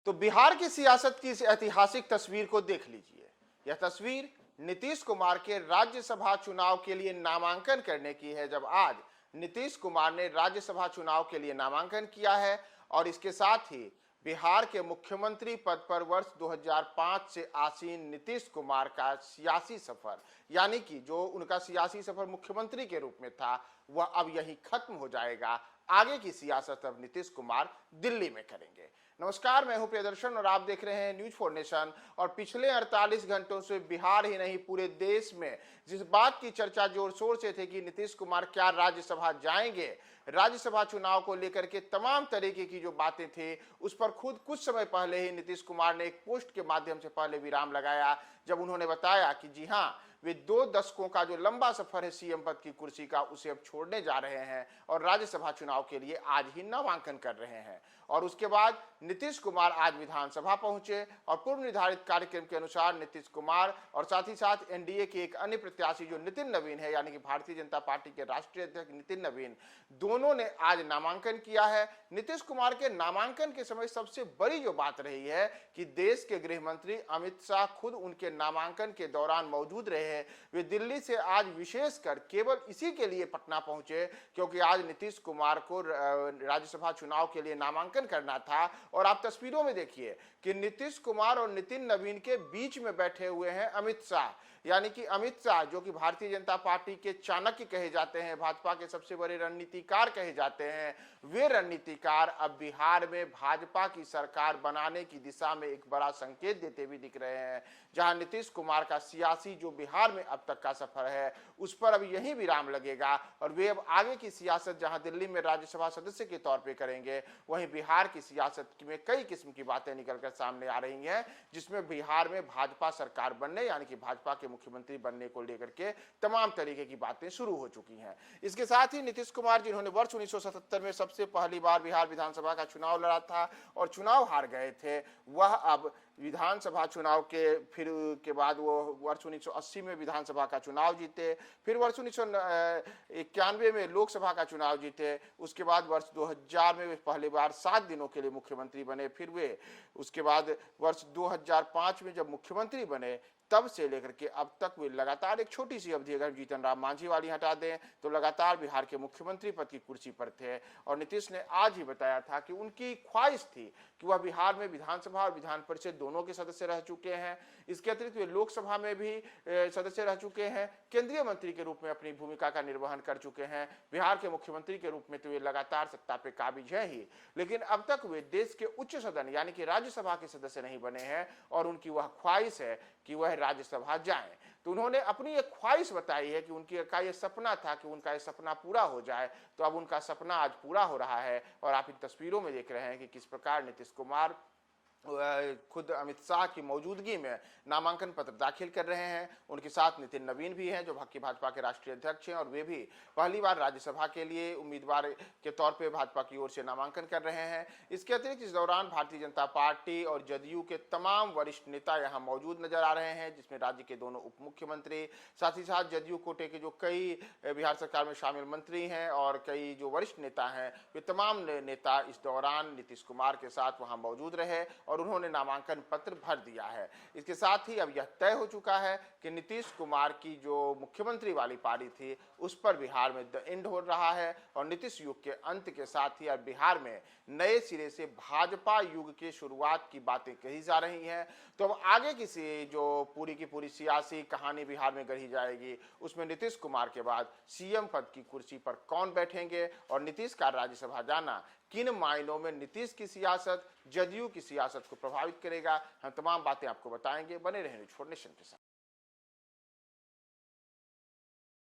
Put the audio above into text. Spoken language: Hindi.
तो बिहार की सियासत की इस ऐतिहासिक तस्वीर को देख लीजिए। यह तस्वीर नीतीश कुमार के राज्यसभा चुनाव के लिए नामांकन करने की है, जब आज नीतीश कुमार ने राज्यसभा चुनाव के लिए नामांकन किया है और इसके साथ ही बिहार के मुख्यमंत्री पद पर वर्ष 2005 से आसीन नीतीश कुमार का सियासी सफर, यानी कि जो उनका सियासी सफर मुख्यमंत्री के रूप में था, वह अब यही खत्म हो जाएगा। आगे की सियासत अब नीतीश कुमार दिल्ली में करेंगे। नमस्कार, मैं हूं प्रियदर्शन और आप देख रहे हैं न्यूज फॉर नेशन। और पिछले 48 घंटों से बिहार ही नहीं पूरे देश में जिस बात की चर्चा जोर शोर से थी कि नीतीश कुमार क्या राज्यसभा जाएंगे, राज्यसभा चुनाव को लेकर के तमाम तरीके की जो बातें थी, उस पर खुद कुछ समय पहले ही नीतीश कुमार ने एक पोस्ट के माध्यम से पहले विराम लगाया, जब उन्होंने बताया कि जी हां, वे 2 दशकों का जो लंबा सफर है सीएम पद की कुर्सी का, उसे अब छोड़ने जा रहे हैं और राज्यसभा चुनाव के लिए आज ही नामांकन कर रहे हैं। और उसके बाद नीतीश कुमार आज विधानसभा पहुंचे और पूर्व निर्धारित कार्यक्रम के अनुसार नीतीश कुमार और साथ ही साथ एनडीए के एक अन्य प्रत्याशी जो नितिन नवीन है, यानी कि भारतीय जनता पार्टी के राष्ट्रीय अध्यक्ष नितिन नवीन, दोनों ने आज नामांकन किया है। नीतीश कुमार के नामांकन के समय सबसे बड़ी जो बात रही है कि देश के गृह मंत्री अमित शाह खुद उनके नामांकन के दौरान मौजूद रहे। वे दिल्ली से आज विशेषकर केवल इसी के लिए पटना पहुंचे क्योंकि आज नीतीश कुमार को राज्यसभा चुनाव के लिए नामांकन करना था। और आप तस्वीरों में देखिए कि नीतीश कुमार और नितिन नवीन के बीच में बैठे हुए हैं अमित शाह, यानी कि अमित शाह जो कि भारतीय जनता पार्टी के चाणक्य कहे जाते हैं, भाजपा के सबसे बड़े रणनीतिकार कहे जाते हैं। वे रणनीतिकार अब बिहार में भाजपा की सरकार बनाने की दिशा में एक बड़ा संकेत देते हुए दिख रहे हैं। जहां नीतीश कुमार का सियासी जो बिहार में अब तक का सफर है, उस पर अब यही विराम लगेगा और वे अब आगे की सियासत जहां दिल्ली में राज्यसभा सदस्य के तौर पे करेंगे, वहीं बिहार की सियासत में कई किस्म की बातें निकलकर सामने आ रही हैं, जिसमें बिहार में भाजपा सरकार बनने, यानी कि भाजपा के मुख्यमंत्री बनने को लेकर के तमाम तरीके की बातें शुरू हो चुकी हैं। इसके साथ ही नीतीश कुमार, जिन्होंने वर्ष 1977 में सबसे पहली बार बिहार विधानसभा का चुनाव लड़ा था और चुनाव हार गए थे, वह अब विधानसभा चुनाव के फिर के बाद वो वर्ष 1980 में विधानसभा का चुनाव जीते, फिर वर्ष 1991 में लोकसभा का चुनाव जीते, उसके बाद वर्ष 2000 में वे पहली बार 7 दिनों के लिए मुख्यमंत्री बने, फिर वे उसके बाद वर्ष 2005 में जब मुख्यमंत्री बने, तब से लेकर के अब तक वे लगातार एक छोटी सी अवधि अगर जीतन राम मांझी वाली हटा दें तो लगातार बिहार के मुख्यमंत्री पद की कुर्सी पर थे। और नीतीश ने आज ही बताया था कि उनकी ख्वाहिश थी कि वह बिहार में विधानसभा और विधान परिषद दोनों के सदस्य रह चुके हैं। इसके अतिरिक्त वे लोकसभा में भी सदस्य रह चुके हैं, केंद्रीय मंत्री के रूप में अपनी भूमिका का निर्वहन कर चुके हैं। बिहार के मुख्यमंत्री के रूप में तो वे लगातार सत्ता पे काबिज है ही, लेकिन अब तक वे देश के उच्च सदन यानी कि राज्यसभा के सदस्य नहीं बने हैं और उनकी वह ख्वाहिश है कि वह राज्यसभा जाएं। तो उन्होंने अपनी एक ख्वाहिश बताई है कि उनका ये सपना था कि उनका ये सपना पूरा हो जाए, तो अब उनका सपना आज पूरा हो रहा है। और आप इन तस्वीरों में देख रहे हैं कि किस प्रकार नीतीश कुमार खुद अमित शाह की मौजूदगी में नामांकन पत्र दाखिल कर रहे हैं। उनके साथ नितिन नवीन भी हैं जो भाजपा के राष्ट्रीय अध्यक्ष हैं और वे भी पहली बार राज्यसभा के लिए उम्मीदवार के तौर पे भाजपा की ओर से नामांकन कर रहे हैं। इसके अतिरिक्त इस दौरान भारतीय जनता पार्टी और जदयू के तमाम वरिष्ठ नेता यहाँ मौजूद नजर आ रहे हैं, जिसमें राज्य के दोनों उप मुख्यमंत्री, साथ ही साथ जदयू कोटे के जो कई बिहार सरकार में शामिल मंत्री हैं और कई जो वरिष्ठ नेता हैं, वे तमाम नेता इस दौरान नीतीश कुमार के साथ वहाँ मौजूद रहे और उन्होंने नामांकन पत्र भर दिया है। इसके साथ ही अब यह तय हो चुका है कि नीतीश कुमार की जो मुख्यमंत्री वाली पारी थी, उस पर बिहार में द एंड हो रहा है और नीतीश युग के अंत के साथ ही अब बिहार में नए सिरे से भाजपा युग के शुरुआत की बातें कही जा रही हैं। तो अब आगे की जो पूरी की पूरी सियासी कहानी बिहार में गढ़ी जाएगी, उसमें नीतीश कुमार के बाद सीएम पद की कुर्सी पर कौन बैठेंगे और नीतीश का राज्यसभा जाना किन मायनों में नीतीश की सियासत, जदयू की सियासत को प्रभावित करेगा, हम तमाम बातें आपको बताएंगे। बने रहें न्यूज फॉर नेशन के साथ।